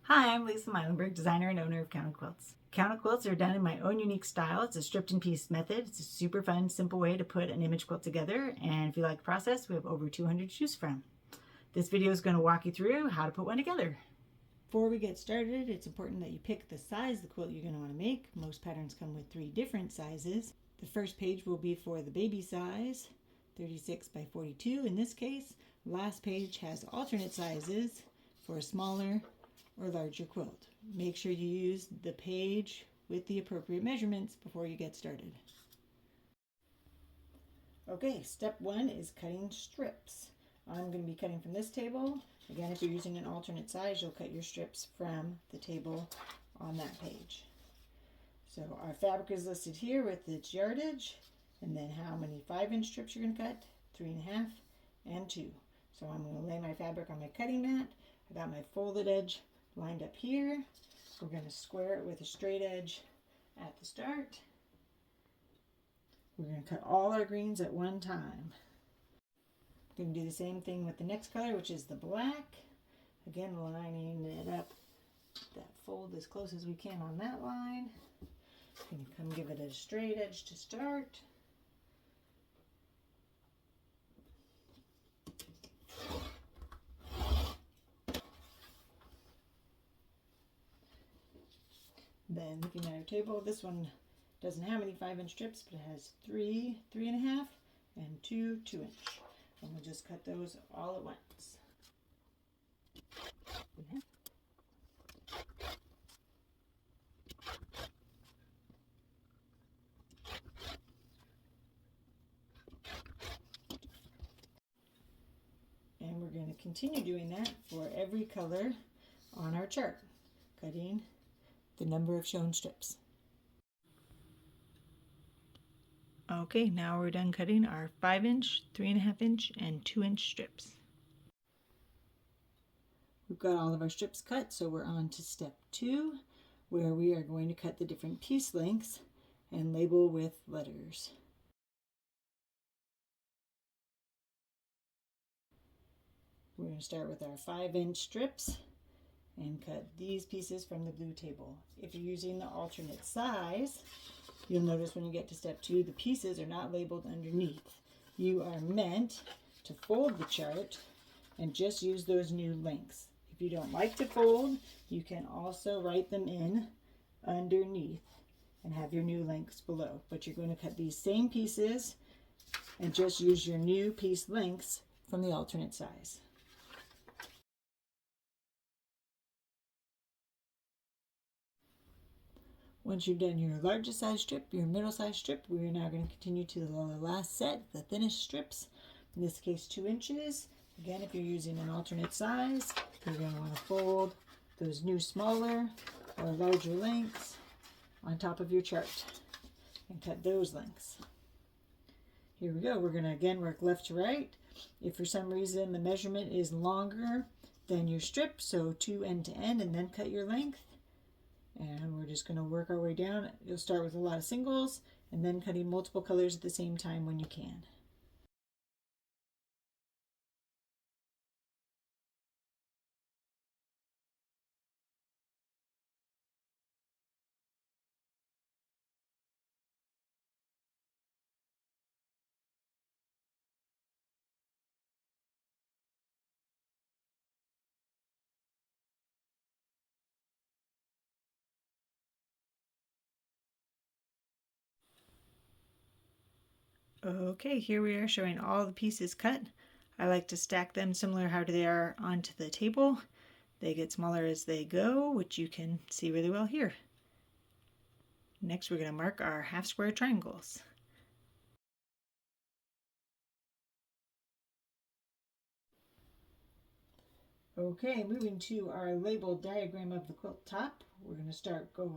Hi, I'm Lisa Meilenberg, designer and owner of Counted Quilts. Counted Quilts are done in my own unique style. It's a stripped and piece method. It's a super fun, simple way to put an image quilt together. And if you like the process, we have over 200 to choose from. This video is going to walk you through how to put one together. Before we get started, it's important that you pick the size of the quilt you're going to want to make. Most patterns come with 3 different sizes. The first page will be for the baby size, 36 by 42 in this case. Last page has alternate sizes for a smaller or larger quilt. Make sure you use the page with the appropriate measurements before you get started. Okay, step 1 is cutting strips. I'm going to be cutting from this table. Again, if you're using an alternate size, you'll cut your strips from the table on that page. So our fabric is listed here with its yardage, and then how many 5-inch strips you're going to cut, 3.5 and 2. So I'm going to lay my fabric on my cutting mat. I got my folded edge lined up here. We're going to square it with a straight edge at the start. We're going to cut all our greens at one time. We're going to do the same thing with the next color, which is the black. Again, lining it up, that fold as close as we can on that line. Going to come give it a straight edge to start. Then looking at our table, this one doesn't have any 5-inch strips, but it has 3, 3.5, and 2, 2-inch. And we'll just cut those all at once. And we're going to continue doing that for every color on our chart, cutting the number of shown strips. Okay, now we're done cutting our 5-inch, 3.5-inch, and 2-inch strips. We've got all of our strips cut, so we're on to step 2, where we are going to cut the different piece lengths and label with letters. We're going to start with our 5-inch strips and cut these pieces from the blue table. If you're using the alternate size, you'll notice when you get to step 2, the pieces are not labeled underneath. You are meant to fold the chart and just use those new lengths. If you don't like to fold, you can also write them in underneath and have your new lengths below. But you're going to cut these same pieces and just use your new piece lengths from the alternate size. Once you've done your largest size strip, your middle size strip, we're now going to continue to the last set, the thinnest strips, in this case 2 inches. Again, if you're using an alternate size, you're going to want to fold those new smaller or larger lengths on top of your chart and cut those lengths. Here we go. We're going to again work left to right. If for some reason the measurement is longer than your strip, so 2 end to end, and then cut your length. And we're just going to work our way down. You'll start with a lot of singles and then cutting multiple colors at the same time when you can. Okay, here we are showing all the pieces cut. I like to stack them similar how they are onto the table. They get smaller as they go, which you can see really well here. Next, we're going to mark our half square triangles. Okay, moving to our labeled diagram of the quilt top. We're going to go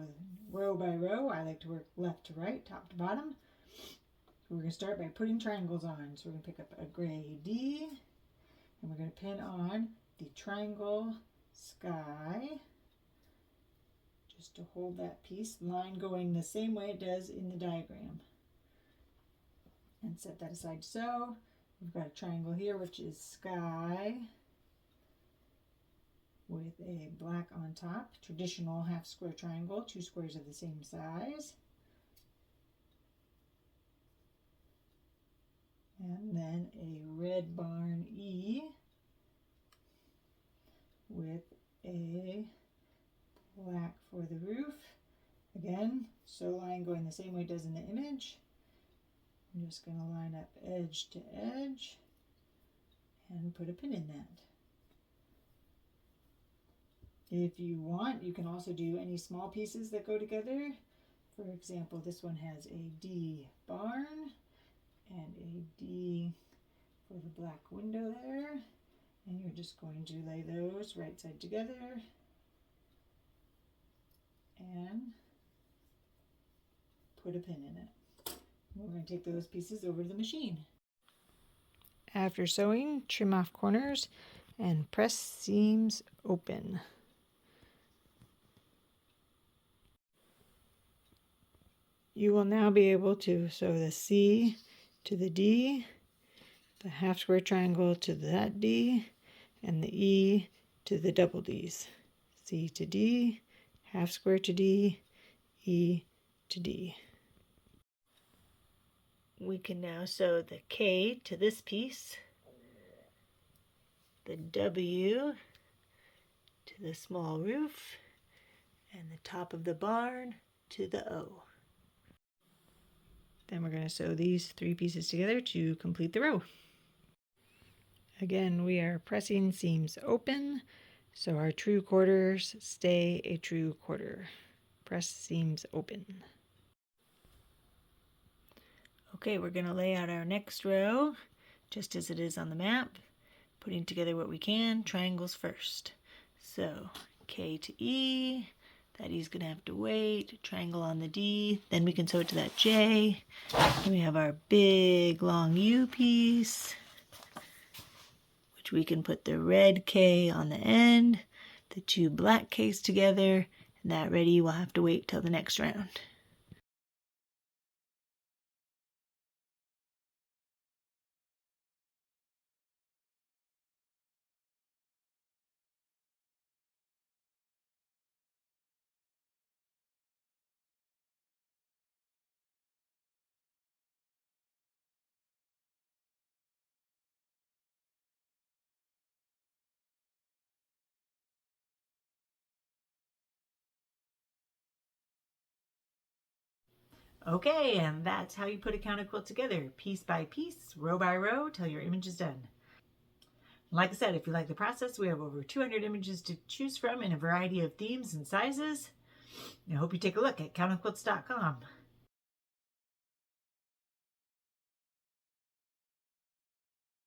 row by row. I like to work left to right, top to bottom. We're going to start by putting triangles on. So we're going to pick up a gray D, and we're going to pin on the triangle sky, just to hold that piece line going the same way it does in the diagram. And set that aside. So we've got a triangle here, which is sky, with a black on top, traditional half square triangle, 2 squares of the same size. And then a red barn E with a black for the roof. Again, sew line going the same way it does in the image. I'm just going to line up edge to edge and put a pin in that. If you want, you can also do any small pieces that go together. For example, this one has a D barn and a D for the black window there. And you're just going to lay those right side together and put a pin in it. We're going to take those pieces over to the machine. After sewing, trim off corners and press seams open. You will now be able to sew the C to the D, the half square triangle to that D, and the E to the double Ds. C to D, half square to D, E to D. We can now sew the K to this piece, the W to the small roof, and the top of the barn to the O. Then we're going to sew these 3 pieces together to complete the row. Again, we are pressing seams open, so our true quarters stay a true quarter. Press seams open. Okay, we're going to lay out our next row, just as it is on the map, putting together what we can, triangles first. So, K to E, that E's going to have to wait, triangle on the D, then we can sew it to that J. Then we have our big long U piece, which we can put the red K on the end, the 2 black K's together, and that ready will have to wait till the next round. Okay, and that's how you put a counted quilt together, piece by piece, row by row, till your image is done. Like I said, if you like the process, we have over 200 images to choose from in a variety of themes and sizes. I hope you take a look at countedquilts.com.